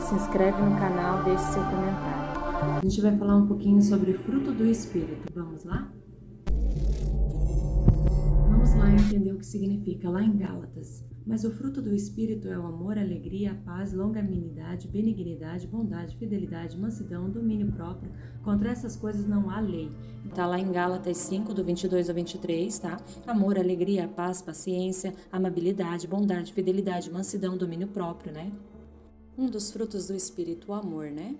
se inscreve no canal, deixe seu comentário. A gente vai falar um pouquinho sobre fruto do Espírito. Vamos lá? Vamos lá entender o que significa lá em Gálatas. Mas o fruto do Espírito é o amor, a alegria, a paz, longanimidade, benignidade, bondade, fidelidade, mansidão, domínio próprio. Contra essas coisas não há lei. Está lá em Gálatas 5, do 22 ao 23, tá? Amor, alegria, paz, paciência, amabilidade, bondade, fidelidade, mansidão, domínio próprio, né? Um dos frutos do Espírito, o amor, né?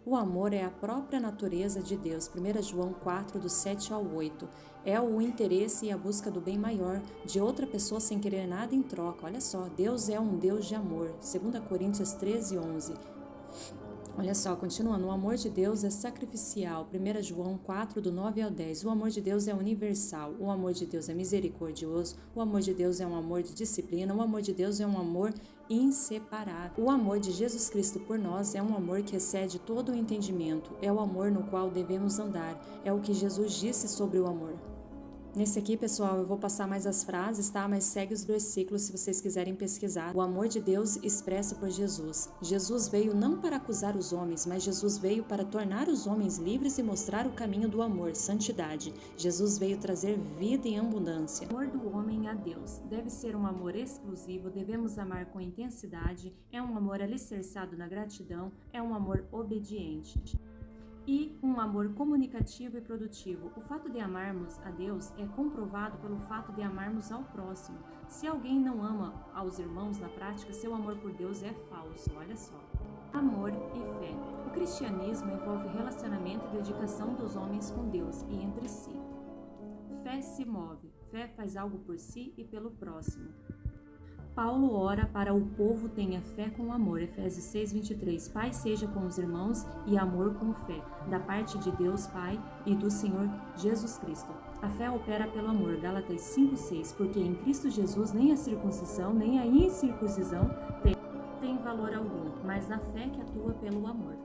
O amor é a própria natureza de Deus. 1 João 4, do 7 ao 8. É o interesse e a busca do bem maior de outra pessoa sem querer nada em troca. Olha só, Deus é um Deus de amor. 2 Coríntios 13, 11. Olha só, continuando, o amor de Deus é sacrificial, 1 João 4, do 9 ao 10, o amor de Deus é universal, o amor de Deus é misericordioso, o amor de Deus é um amor de disciplina, o amor de Deus é um amor inseparável. O amor de Jesus Cristo por nós é um amor que excede todo o entendimento, é o amor no qual devemos andar, é o que Jesus disse sobre o amor. Nesse aqui, pessoal, eu vou passar mais as frases, tá? Mas segue os versículos se vocês quiserem pesquisar. O amor de Deus expresso por Jesus. Jesus veio não para acusar os homens, mas Jesus veio para tornar os homens livres e mostrar o caminho do amor, santidade. Jesus veio trazer vida em abundância. O amor do homem a Deus deve ser um amor exclusivo, devemos amar com intensidade, é um amor alicerçado na gratidão, é um amor obediente. E um amor comunicativo e produtivo. O fato de amarmos a Deus é comprovado pelo fato de amarmos ao próximo. Se alguém não ama aos irmãos na prática, seu amor por Deus é falso. Olha só. Amor e fé. O cristianismo envolve relacionamento e dedicação dos homens com Deus e entre si. Fé se move. Fé faz algo por si e pelo próximo. Paulo ora para o povo tenha fé com amor, Efésios 6, 23. Paz seja com os irmãos e amor com fé, da parte de Deus Pai e do Senhor Jesus Cristo. A fé opera pelo amor, Gálatas 5, 6, porque em Cristo Jesus nem a circuncisão nem a incircuncisão tem valor algum, mas a fé que atua pelo amor.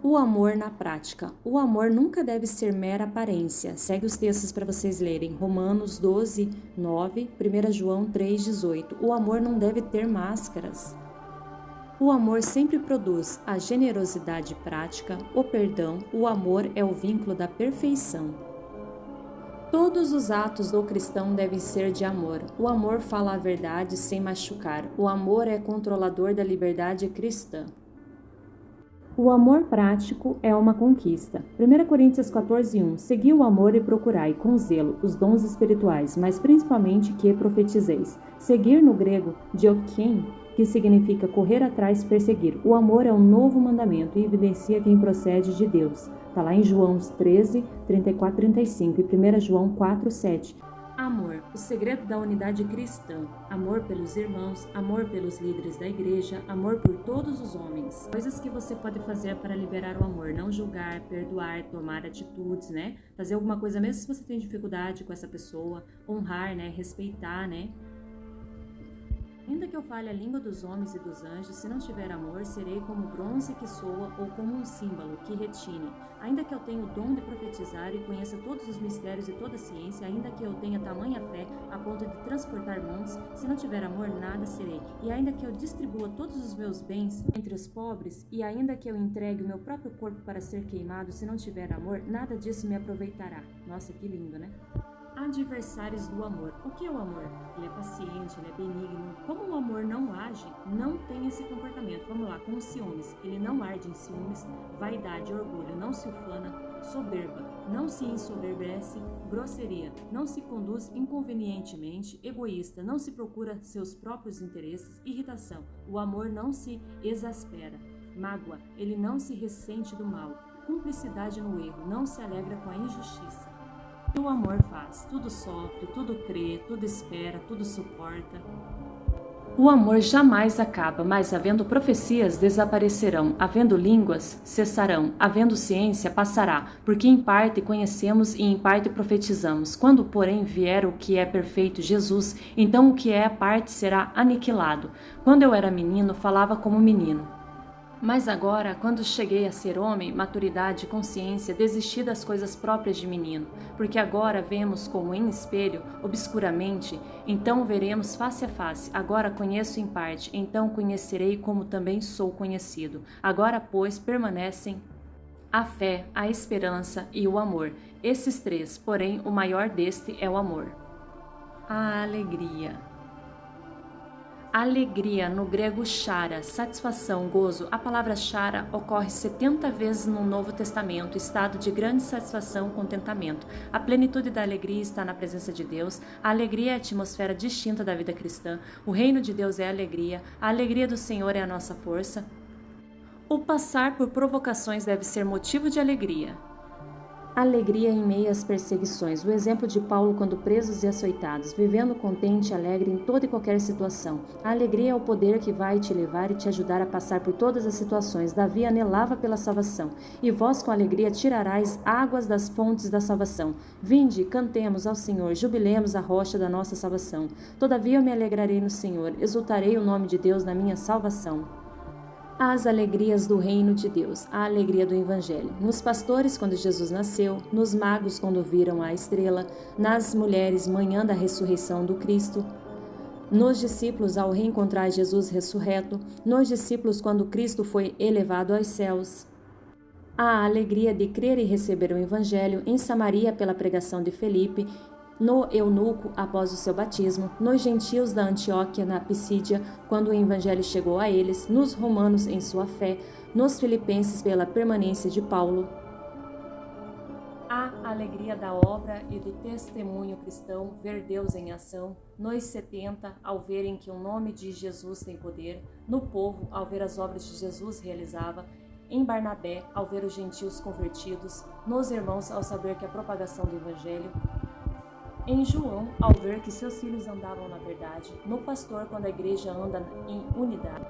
O amor na prática. O amor nunca deve ser mera aparência. Segue os textos para vocês lerem. Romanos 12, 9, 1 João 3, 18. O amor não deve ter máscaras. O amor sempre produz a generosidade prática, o perdão. O amor é o vínculo da perfeição. Todos os atos do cristão devem ser de amor. O amor fala a verdade sem machucar. O amor é controlador da liberdade cristã. O amor prático é uma conquista. 1 Coríntios 14, 1. Segui o amor e procurai, com zelo, os dons espirituais, mas principalmente que profetizeis. Seguir no grego, diokein, que significa correr atrás, perseguir. O amor é um novo mandamento e evidencia quem procede de Deus. Está lá em João 13, 34, 35 e 1 João 4, 7. Amor, o segredo da unidade cristã. Amor pelos irmãos, amor pelos líderes da igreja, amor por todos os homens. Coisas que você pode fazer para liberar o amor. Não julgar, perdoar, tomar atitudes, né? Fazer alguma coisa mesmo se você tem dificuldade com essa pessoa. Honrar, né? Respeitar, né? Ainda que eu fale a língua dos homens e dos anjos, se não tiver amor, serei como bronze que soa ou como um símbolo que retine. Ainda que eu tenha o dom de profetizar e conheça todos os mistérios e toda a ciência, ainda que eu tenha tamanha fé a ponto de transportar montes, se não tiver amor, nada serei. E ainda que eu distribua todos os meus bens entre os pobres, e ainda que eu entregue o meu próprio corpo para ser queimado, se não tiver amor, nada disso me aproveitará. Nossa, que lindo, né? Adversários do amor. O que é o amor? Ele é paciente, ele é benigno. Como o amor não age, não tem esse comportamento. Vamos lá, como ciúmes. Ele não arde em ciúmes, vaidade, orgulho, não se ufana, soberba, não se ensoberbece, grosseria, não se conduz inconvenientemente, egoísta, não se procura seus próprios interesses, irritação. O amor não se exaspera. Mágoa, ele não se ressente do mal. Cumplicidade no erro, não se alegra com a injustiça. O amor faz, tudo sofre, tudo crê, tudo espera, tudo suporta. O amor jamais acaba, mas havendo profecias desaparecerão, havendo línguas cessarão, havendo ciência passará, porque em parte conhecemos e em parte profetizamos. Quando, porém, vier o que é perfeito, Jesus, então o que é a parte será aniquilado. Quando eu era menino, falava como menino. Mas agora, quando cheguei a ser homem, maturidade, consciência, desisti das coisas próprias de menino, porque agora vemos como em espelho, obscuramente, então veremos face a face. Agora conheço em parte, então conhecerei como também sou conhecido. Agora, pois, permanecem a fé, a esperança e o amor. Esses três, porém, o maior deste é o amor. A alegria. Alegria, no grego chara, satisfação, gozo. A palavra chara ocorre 70 vezes no Novo Testamento, estado de grande satisfação, contentamento. A plenitude da alegria está na presença de Deus. A alegria é a atmosfera distinta da vida cristã. O reino de Deus é a alegria do Senhor é a nossa força. O passar por provocações deve ser motivo de alegria. Alegria em meio às perseguições. O exemplo de Paulo quando presos e açoitados, vivendo contente e alegre em toda e qualquer situação. A alegria é o poder que vai te levar e te ajudar a passar por todas as situações. Davi anelava pela salvação. E vós com alegria tirarás águas das fontes da salvação. Vinde, cantemos ao Senhor, jubilemos a rocha da nossa salvação. Todavia eu me alegrarei no Senhor, exultarei o nome de Deus na minha salvação. As alegrias do reino de Deus, a alegria do Evangelho. Nos pastores, quando Jesus nasceu, nos magos, quando viram a estrela, nas mulheres, manhã da ressurreição do Cristo, nos discípulos, ao reencontrar Jesus ressurreto, nos discípulos, quando Cristo foi elevado aos céus. A alegria de crer e receber o Evangelho, em Samaria, pela pregação de Felipe, no eunuco após o seu batismo, nos gentios da Antioquia na Pisídia, quando o evangelho chegou a eles, nos romanos em sua fé, nos filipenses pela permanência de Paulo. A alegria da obra e do testemunho cristão, ver Deus em ação, nos 70, ao verem que o nome de Jesus tem poder, no povo, ao ver as obras que Jesus realizava, em Barnabé, ao ver os gentios convertidos, nos irmãos, ao saber que a propagação do evangelho, em João, ao ver que seus filhos andavam na verdade, no pastor, quando a igreja anda em unidade.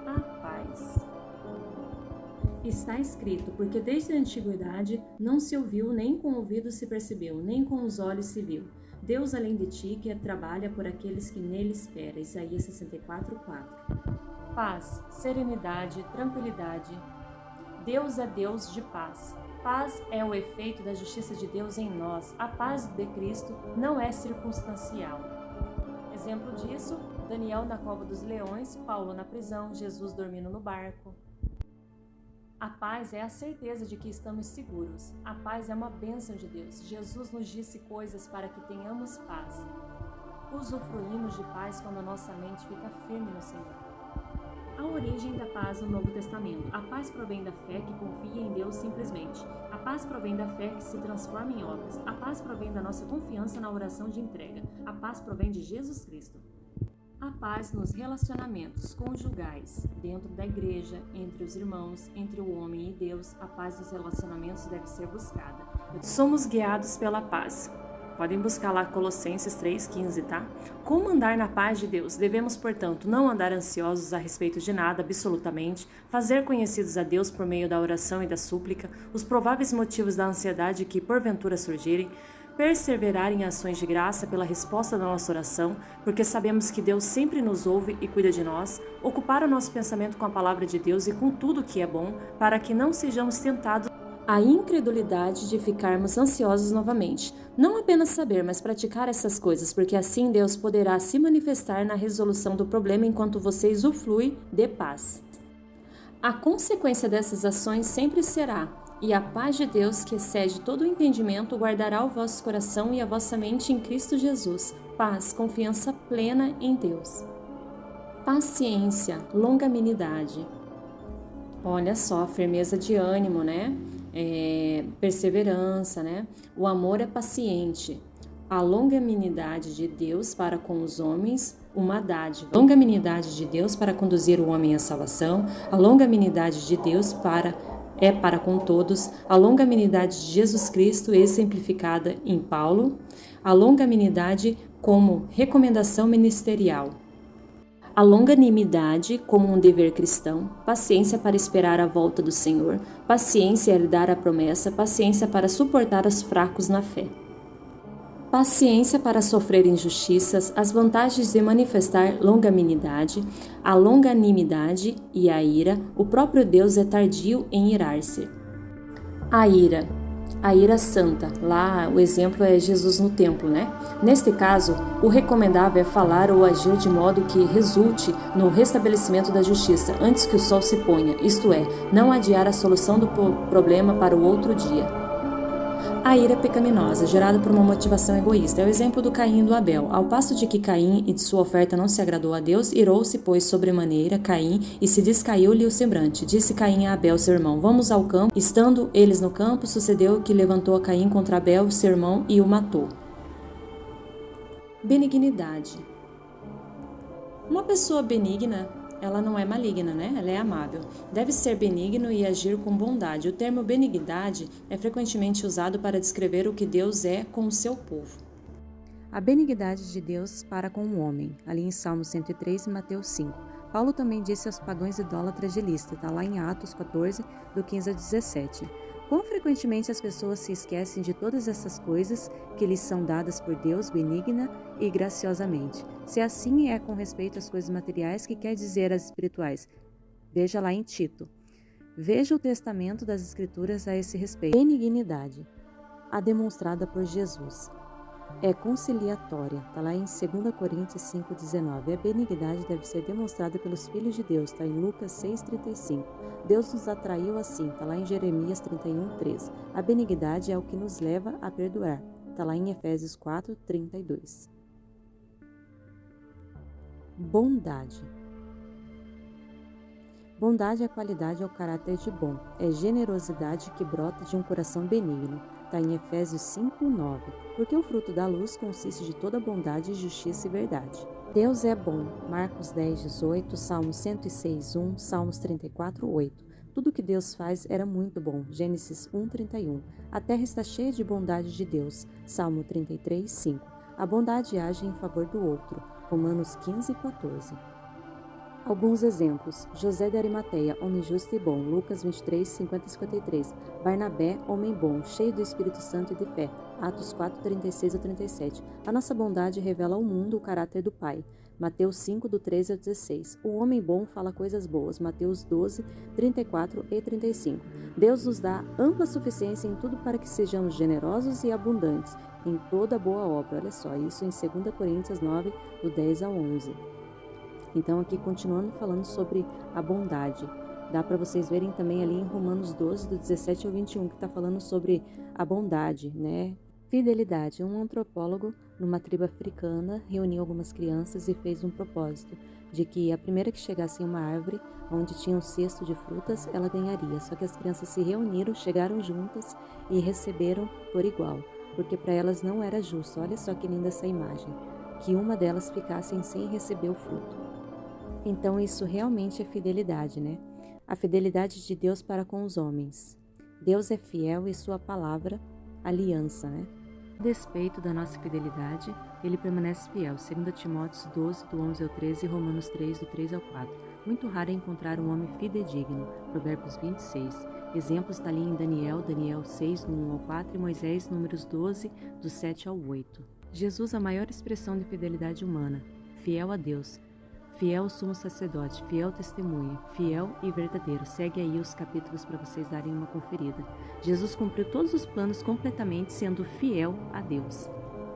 A paz. Está escrito, porque desde a antiguidade não se ouviu, nem com o ouvido se percebeu, nem com os olhos se viu. Deus além de ti, que trabalha por aqueles que nele esperam. Isaías 64:4. Paz, serenidade, tranquilidade. Deus é Deus de paz. Paz é o efeito da justiça de Deus em nós. A paz de Cristo não é circunstancial. Exemplo disso, Daniel na cova dos leões, Paulo na prisão, Jesus dormindo no barco. A paz é a certeza de que estamos seguros. A paz é uma bênção de Deus. Jesus nos disse coisas para que tenhamos paz. Usufruímos de paz quando a nossa mente fica firme no Senhor. A origem da paz no Novo Testamento. A paz provém da fé que confia em Deus simplesmente. A paz provém da fé que se transforma em obras. A paz provém da nossa confiança na oração de entrega. A paz provém de Jesus Cristo. A paz nos relacionamentos conjugais, dentro da igreja, entre os irmãos, entre o homem e Deus. A paz dos relacionamentos deve ser buscada. Somos guiados pela paz. Podem buscar lá Colossenses 3,15, tá? Como andar na paz de Deus? Devemos, portanto, não andar ansiosos a respeito de nada, absolutamente, fazer conhecidos a Deus por meio da oração e da súplica, os prováveis motivos da ansiedade que porventura surgirem, perseverar em ações de graça pela resposta da nossa oração, porque sabemos que Deus sempre nos ouve e cuida de nós, ocupar o nosso pensamento com a palavra de Deus e com tudo que é bom, para que não sejamos tentados a incredulidade de ficarmos ansiosos novamente. Não apenas saber, mas praticar essas coisas, porque assim Deus poderá se manifestar na resolução do problema enquanto você usufrui de paz. A consequência dessas ações sempre será: e a paz de Deus, que excede todo o entendimento, guardará o vosso coração e a vossa mente em Cristo Jesus. Paz, confiança plena em Deus. Paciência, longanimidade. Olha só, firmeza de ânimo, né? Perseverança, né? O amor é paciente. A longanimidade de Deus para com os homens, uma dádiva. A longanimidade de Deus para conduzir o homem à salvação. A longanimidade de Deus para com todos. A longanimidade de Jesus Cristo, exemplificada em Paulo. A longanimidade como recomendação ministerial. A longanimidade como um dever cristão, paciência para esperar a volta do Senhor, paciência em herdar a promessa, paciência para suportar os fracos na fé. paciência para sofrer injustiças, as vantagens de manifestar longanimidade, a longanimidade e a ira, o próprio Deus é tardio em irar-se. A ira santa, lá o exemplo é Jesus no templo, né? Neste caso, o recomendável é falar ou agir de modo que resulte no restabelecimento da justiça antes que o sol se ponha, isto é, não adiar a solução do problema para o outro dia. A ira pecaminosa, gerada por uma motivação egoísta, é o exemplo do Caim e do Abel. Ao passo de que Caim e de sua oferta não se agradou a Deus, irou-se, pois, sobremaneira Caim, e se descaiu-lhe o semblante. Disse Caim a Abel, seu irmão, vamos ao campo. Estando eles no campo, sucedeu que levantou a Caim contra Abel, seu irmão, e o matou. Benignidade. Uma pessoa benigna, ela não é maligna, né? Ela é amável. Deve ser benigno e agir com bondade. O termo benignidade é frequentemente usado para descrever o que Deus é com o seu povo. A benignidade de Deus para com o homem, ali em Salmo 103 e Mateus 5. Paulo também disse aos pagãos idólatras de Listra, está lá em Atos 14, do 15 a 17. Quão frequentemente as pessoas se esquecem de todas essas coisas que lhes são dadas por Deus benigna e graciosamente. Se assim é com respeito às coisas materiais, que quer dizer as espirituais? Veja lá em Tito. Veja o testamento das Escrituras a esse respeito. Benignidade, a demonstrada por Jesus, é conciliatória, está lá em 2 Coríntios 5,19. A benignidade deve ser demonstrada pelos filhos de Deus, está em Lucas 6,35. Deus nos atraiu assim, está lá em Jeremias 31,13. A benignidade é o que nos leva a perdoar, está lá em Efésios 4,32. Bondade. Bondade é a qualidade ou caráter de bom, é generosidade que brota de um coração benigno. Está em Efésios 5:9, porque o fruto da luz consiste de toda bondade, justiça e verdade. Deus é bom, Marcos 10:18, Salmos 106:1, Salmos 34:8. Tudo que Deus faz era muito bom, Gênesis 1:31. A terra está cheia de bondade de Deus, Salmo 33:5. A bondade age em favor do outro, Romanos 15:14. Alguns exemplos: José de Arimateia, homem justo e bom, Lucas 23, 50 e 53. Barnabé, homem bom, cheio do Espírito Santo e de fé, Atos 4, 36 a 37. A nossa bondade revela ao mundo o caráter do Pai, Mateus 5, do 13 ao 16. O homem bom fala coisas boas, Mateus 12, 34 e 35. Deus nos dá ampla suficiência em tudo para que sejamos generosos e abundantes em toda boa obra. Olha só, isso em 2 Coríntios 9, do 10 ao 11. Então, aqui continuando falando sobre a bondade, dá para vocês verem também ali em Romanos 12, do 17 ao 21, que está falando sobre a bondade, né? Fidelidade. Um antropólogo, numa tribo africana, reuniu algumas crianças e fez um propósito de que a primeira que chegasse em uma árvore onde tinha um cesto de frutas, ela ganharia. Só que as crianças se reuniram, chegaram juntas e receberam por igual, porque para elas não era justo. Olha só que linda essa imagem, que uma delas ficasse sem receber o fruto. Então isso realmente é fidelidade, né? A fidelidade de Deus para com os homens. Deus é fiel e sua palavra, aliança, né? A despeito da nossa fidelidade, ele permanece fiel. 2 Timóteo 12, do 11 ao 13 e Romanos 3, do 3 ao 4. Muito raro é encontrar um homem fidedigno. Provérbios 26. Exemplos está ali em Daniel 6, do 1 ao 4 e Moisés, Números 12, do 7 ao 8. Jesus, a maior expressão de fidelidade humana. Fiel a Deus. Fiel sumo sacerdote, fiel testemunha, fiel e verdadeiro. Segue aí os capítulos para vocês darem uma conferida. Jesus cumpriu todos os planos completamente, sendo fiel a Deus.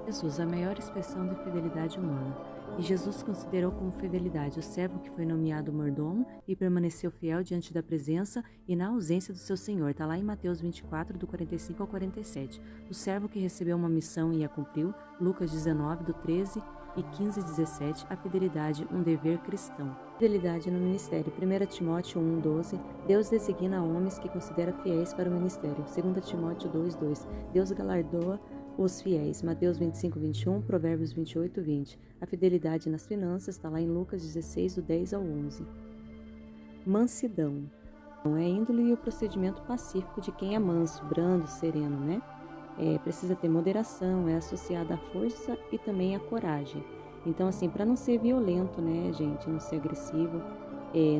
Jesus, a maior expressão de fidelidade humana. E Jesus considerou como fidelidade o servo que foi nomeado mordomo e permaneceu fiel diante da presença e na ausência do seu Senhor. Está lá em Mateus 24, do 45 ao 47. O servo que recebeu uma missão e a cumpriu. Lucas 19, do 13 e 15 e 17, a fidelidade, um dever cristão. Fidelidade no ministério. 1 Timóteo 1, 12. Deus designa homens que considera fiéis para o ministério. 2 Timóteo 2, 2. Deus galardoa os fiéis. Mateus 25, 21. Provérbios 28, 20. A fidelidade nas finanças está lá em Lucas 16, do 10 ao 11. Mansidão. É a índole e o procedimento pacífico de quem é manso, brando, sereno, né? Precisa ter moderação, é associada à força e também à coragem. Então, assim, para não ser violento, né, gente, não ser agressivo,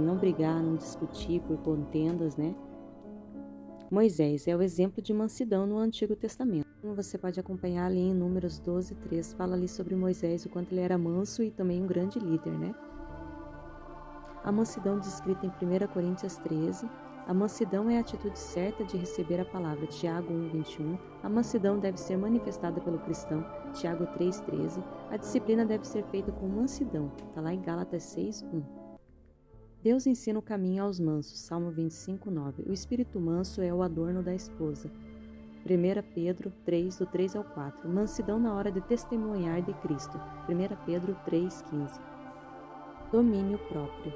não brigar, não discutir por contendas, né? Moisés é o exemplo de mansidão no Antigo Testamento. Como você pode acompanhar ali em Números 12, 3, fala ali sobre Moisés, o quanto ele era manso e também um grande líder, né? A mansidão descrita em 1 Coríntios 13. A mansidão é a atitude certa de receber a palavra, Tiago 1:21. A mansidão deve ser manifestada pelo cristão, Tiago 3:13. A disciplina deve ser feita com mansidão, está lá em Gálatas 6:1. Deus ensina o caminho aos mansos, Salmo 25:9. O espírito manso é o adorno da esposa. 1 Pedro 3, do 3 ao 4. Mansidão na hora de testemunhar de Cristo, 1 Pedro 3:15. Domínio próprio.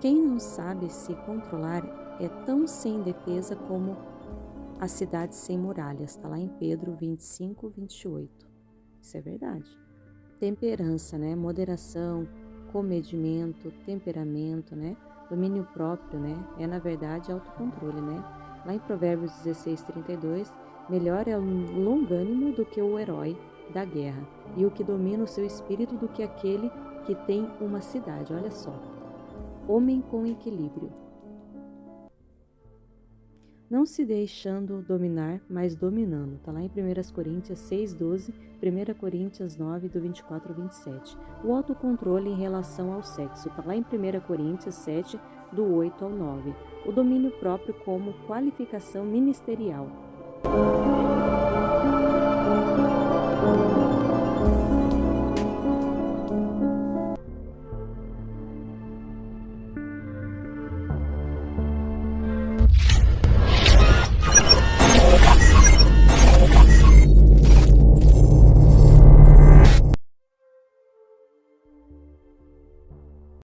Quem não sabe se controlar é tão sem defesa como a cidade sem muralhas, está lá em Pedro 25:28. Isso é verdade. Temperança, né? Moderação, comedimento, temperamento, né? Domínio próprio, né? É na verdade autocontrole, né? Lá em Provérbios 16:32, melhor é o longânimo do que o herói da guerra, e o que domina o seu espírito do que aquele que tem uma cidade. Olha só. Homem com equilíbrio. Não se deixando dominar, mas dominando. Está lá em 1 Coríntios 6:12, 1 Coríntios 9, do 24 ao 27. O autocontrole em relação ao sexo. Está lá em 1 Coríntios 7, do 8 ao 9. O domínio próprio como qualificação ministerial.